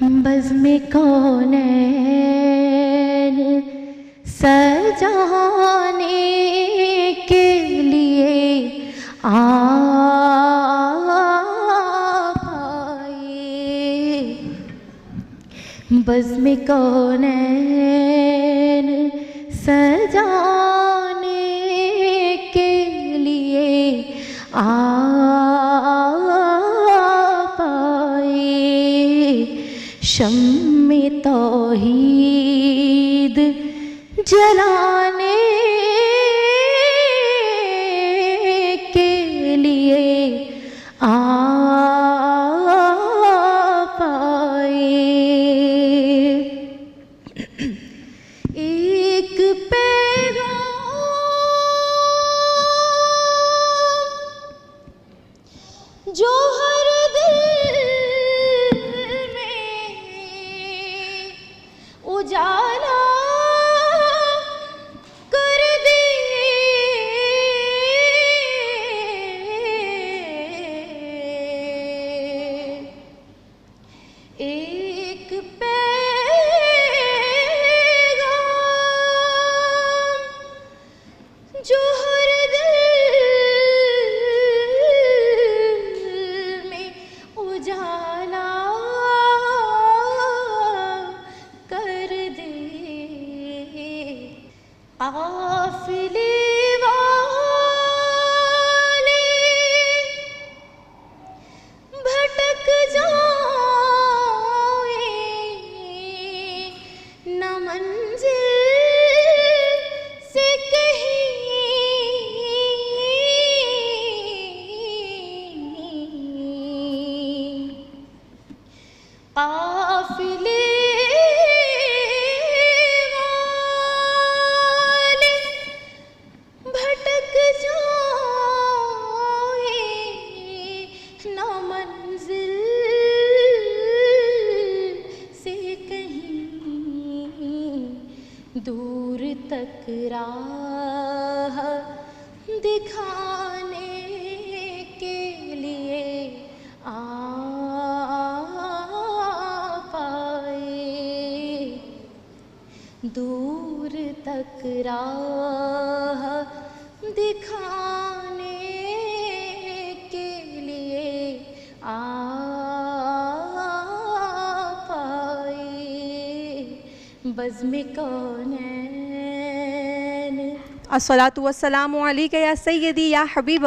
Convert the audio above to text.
बज़्म कौनैन सजाने के लिए आप आए। बज़्म कौनैन सजाने के लिए आप आए। शम्मे तौहीद जलाने के लिए आप आए। एक पैगाम जो हर दिल में उजाला कर दे। एक पैगाम जो हर दिल में उजाला कर दे। काफ़िले वाले भटक जाए न मंजिल से कहीं। काफ़िले वाले भटक जाए न मंजिल से कहीं। दूर तक राह दिखाने के लिए आप आए। दूर तक राह दिखाने के लिए आप आए। बज़्म कौनैन। अस्सलातु वस्सलामु अलैका या सय्यदी या हबीब